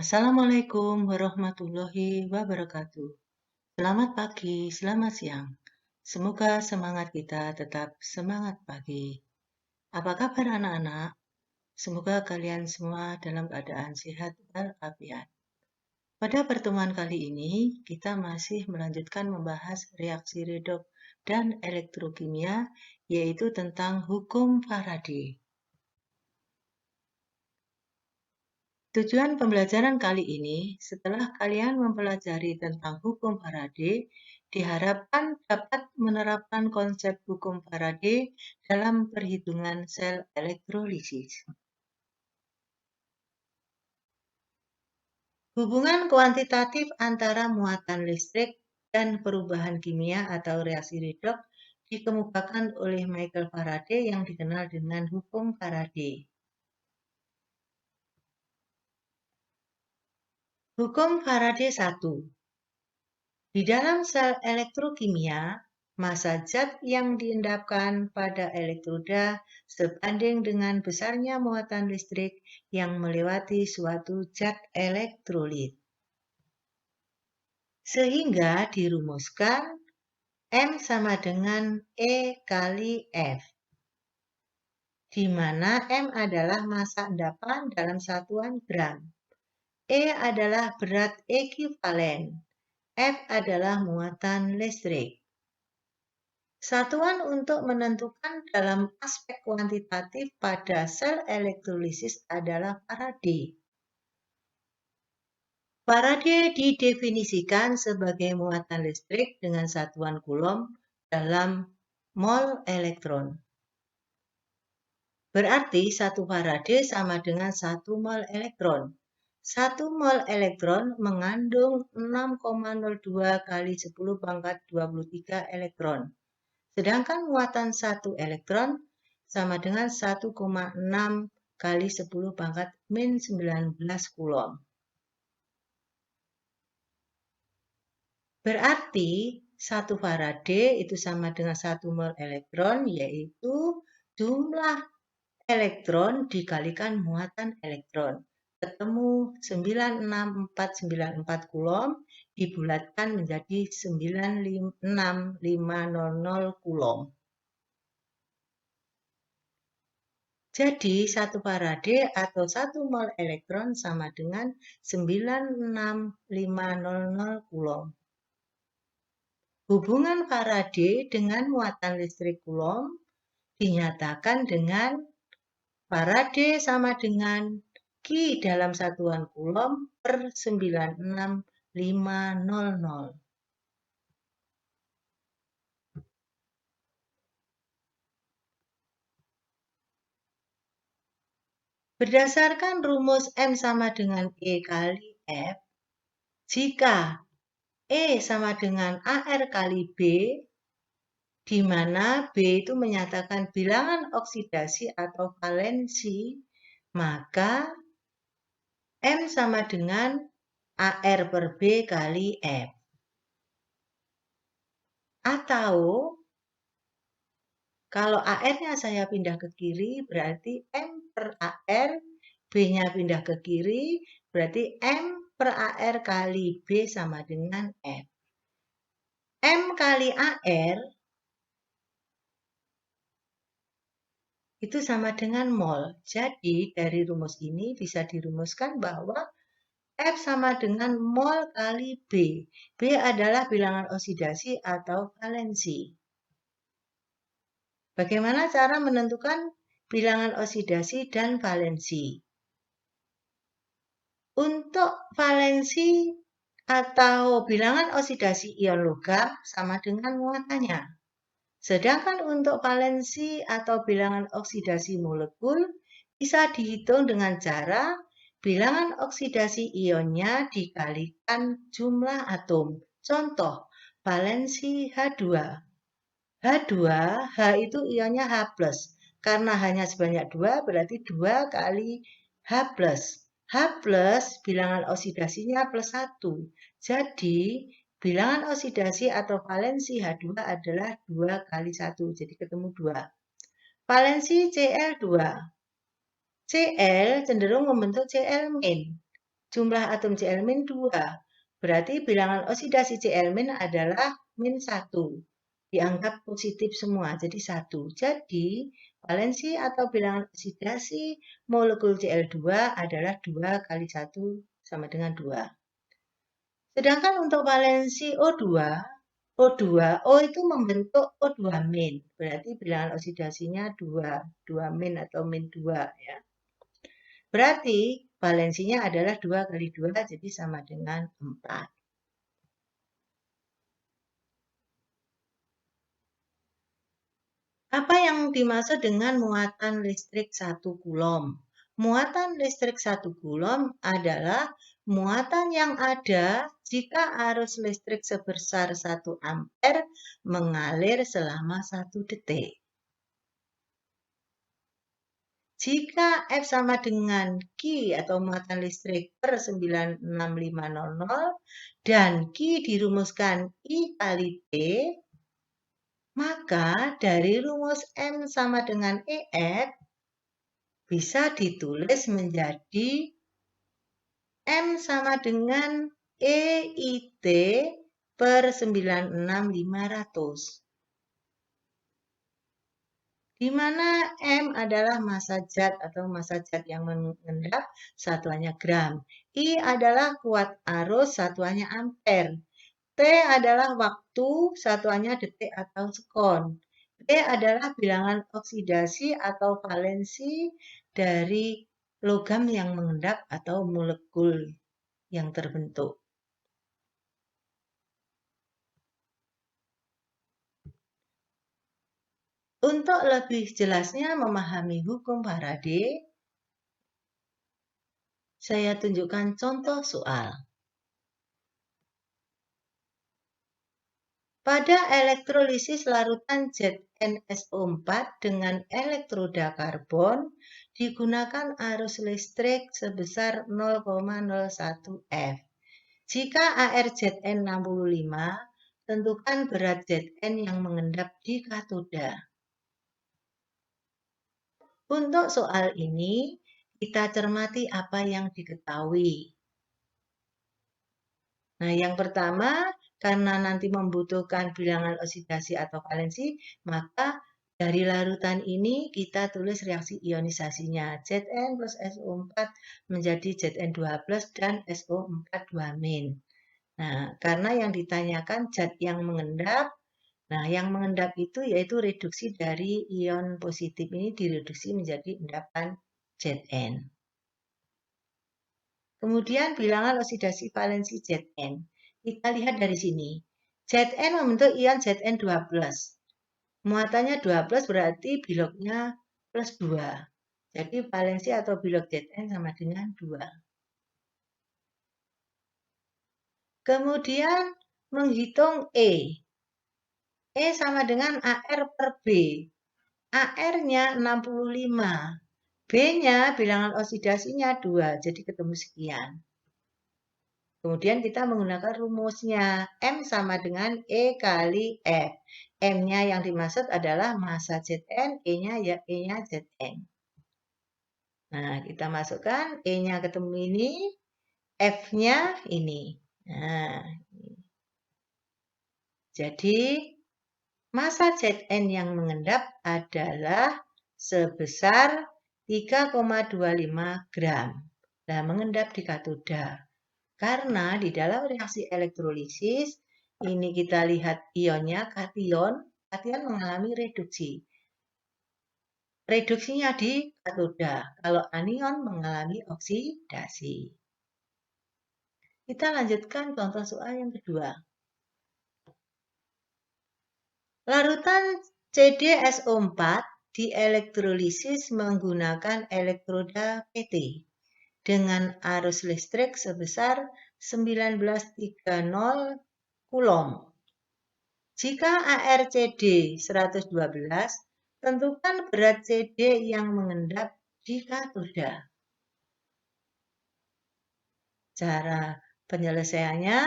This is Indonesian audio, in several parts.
Assalamualaikum warahmatullahi wabarakatuh. Selamat pagi, selamat siang. Semoga semangat kita tetap semangat pagi. Apa kabar anak-anak? Semoga kalian semua dalam keadaan sehat walafiat. Pada pertemuan kali ini, kita masih melanjutkan membahas reaksi redoks dan elektrokimia, yaitu tentang hukum Faraday. Tujuan pembelajaran kali ini, setelah kalian mempelajari tentang hukum Faraday, diharapkan dapat menerapkan konsep hukum Faraday dalam perhitungan sel elektrolisis. Hubungan kuantitatif antara muatan listrik dan perubahan kimia atau reaksi redoks dikemukakan oleh Michael Faraday yang dikenal dengan hukum Faraday. Hukum Faraday 1. Di dalam sel elektrokimia, massa zat yang diendapkan pada elektroda sebanding dengan besarnya muatan listrik yang melewati suatu zat elektrolit. Sehingga dirumuskan M sama dengan E kali F, di mana M adalah massa endapan dalam satuan gram. E adalah berat ekivalen. F adalah muatan listrik. Satuan untuk menentukan dalam aspek kuantitatif pada sel elektrolisis adalah Faraday. Faraday didefinisikan sebagai muatan listrik dengan satuan Coulomb dalam mol elektron. Berarti 1 Faraday sama dengan 1 mol elektron. 1 mol elektron mengandung 6,02 kali 10 pangkat 23 elektron. Sedangkan muatan 1 elektron sama dengan 1,6 kali 10 pangkat min 19 Coulomb. Berarti 1 Faraday itu sama dengan 1 mol elektron, yaitu jumlah elektron dikalikan muatan elektron. Ketemu 96494 Coulomb dibulatkan menjadi 96500 Coulomb. Jadi 1 Faraday atau 1 mol elektron sama dengan 96500 Coulomb. Hubungan Faraday dengan muatan listrik Coulomb dinyatakan dengan Faraday sama dengan Q dalam satuan Coulomb per 96500. Berdasarkan rumus M sama dengan E kali F, jika E sama dengan AR kali B, di mana B itu menyatakan bilangan oksidasi atau valensi, maka M sama dengan AR per B kali F. Atau kalau AR-nya saya pindah ke kiri, berarti M per AR, B-nya pindah ke kiri, berarti M per AR kali B sama dengan F. M kali AR itu sama dengan mol. Jadi dari rumus ini bisa dirumuskan bahwa F sama dengan mol kali B. B adalah bilangan oksidasi atau valensi. Bagaimana cara menentukan bilangan oksidasi dan valensi? Untuk valensi atau bilangan oksidasi ion logam sama dengan muatannya. Sedangkan untuk valensi atau bilangan oksidasi molekul bisa dihitung dengan cara bilangan oksidasi ionnya dikalikan jumlah atom. Contoh, valensi H2. H2, H itu ionnya H+. Karena hanya sebanyak 2, berarti 2 kali H+. H+, bilangan oksidasinya +1. Jadi, bilangan oksidasi atau valensi H2 adalah 2 kali 1. Jadi, ketemu 2. Valensi Cl2. Cl cenderung membentuk Cl-. Jumlah atom Cl-2. Berarti bilangan oksidasi Cl- adalah -1. Dianggap positif semua, jadi 1. Jadi, valensi atau bilangan oksidasi molekul Cl2 adalah 2 kali 1 sama dengan 2. Sedangkan untuk valensi O2 itu membentuk O2-. Berarti bilangan oksidasinya 2 atau -2 ya. Berarti valensinya adalah 2 kali 2, jadi sama dengan 4. Apa yang dimaksud dengan muatan listrik 1 kulom? Muatan listrik 1 kulom adalah muatan yang ada jika arus listrik sebesar 1 ampere mengalir selama 1 detik. Jika F sama dengan Q atau muatan listrik per 96500 dan Q dirumuskan I kali T, maka dari rumus M sama dengan EF bisa ditulis menjadi M sama dengan EIT per 96500. Di mana M adalah massa zat atau massa zat yang mengendap, satuannya gram. I adalah kuat arus, satuannya ampere. T adalah waktu, satuannya detik atau sekon. B adalah bilangan oksidasi atau valensi dari logam yang mengendap atau molekul yang terbentuk. Untuk lebih jelasnya memahami hukum Faraday, saya tunjukkan contoh soal. Pada elektrolisis larutan ZnSO4 dengan elektroda karbon, digunakan arus listrik sebesar 0,01 F. Jika ArZn65, tentukan berat Zn yang mengendap di katoda. Untuk soal ini, kita cermati apa yang diketahui. Nah, yang pertama, karena nanti membutuhkan bilangan oksidasi atau valensi, maka dari larutan ini kita tulis reaksi ionisasinya. Zn plus SO4 menjadi Zn2+ dan SO4 2-. Nah, karena yang ditanyakan zat yang mengendap, nah yang mengendap itu yaitu reduksi dari ion positif ini direduksi menjadi endapan Zn. Kemudian bilangan oksidasi valensi Zn. Kita lihat dari sini. Zn membentuk ion Zn2+. Muatannya 2+ berarti biloknya plus 2. Jadi valensi atau bilok Zn sama dengan 2. Kemudian menghitung E. E sama dengan AR per B. AR-nya 65. B-nya bilangan oksidasinya 2, jadi ketemu sekian. Kemudian kita menggunakan rumusnya. M sama dengan E kali F. M-nya yang dimaksud adalah massa Zn, E-nya ya E-nya Zn. Nah, kita masukkan E-nya ketemu ini, F-nya ini. Nah, jadi massa Zn yang mengendap adalah sebesar 3,25 gram. Nah, mengendap di katoda. Karena di dalam reaksi elektrolisis, ini kita lihat ionnya, kation mengalami reduksi. Reduksinya di katoda, kalau anion mengalami oksidasi. Kita lanjutkan contoh soal yang kedua. Larutan CdSO4 dielektrolisis menggunakan elektroda PT dengan arus listrik sebesar 1930 kulom. Jika ArCd 112, tentukan berat Cd yang mengendap di katoda. Cara penyelesaiannya,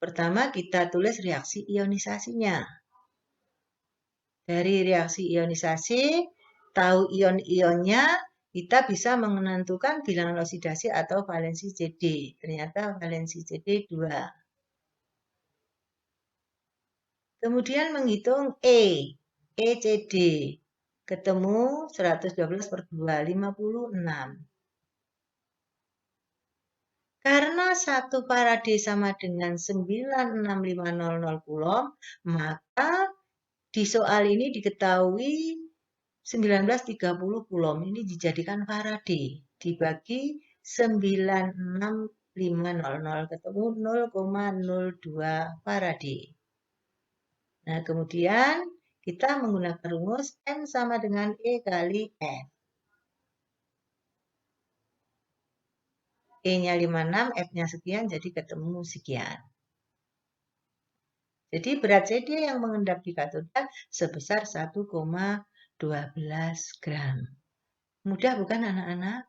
pertama kita tulis reaksi ionisasinya. Dari reaksi ionisasi, tahu ion-ionnya, kita bisa menentukan bilangan oksidasi atau valensi CD. Ternyata valensi CD 2. Kemudian menghitung ECD. Ketemu 112 per 2, 56. Karena 1 Faraday sama dengan 96500 Coulomb, maka di soal ini diketahui 1930 Coulomb. Ini dijadikan Faraday. Dibagi 96500 ketemu 0,02 Faraday. Nah, kemudian kita menggunakan rumus N sama dengan E kali F. E-nya 56, F-nya sekian, jadi ketemu sekian. Jadi berat CD yang mengendap di katoda sebesar 1,12 gram. Mudah bukan anak-anak?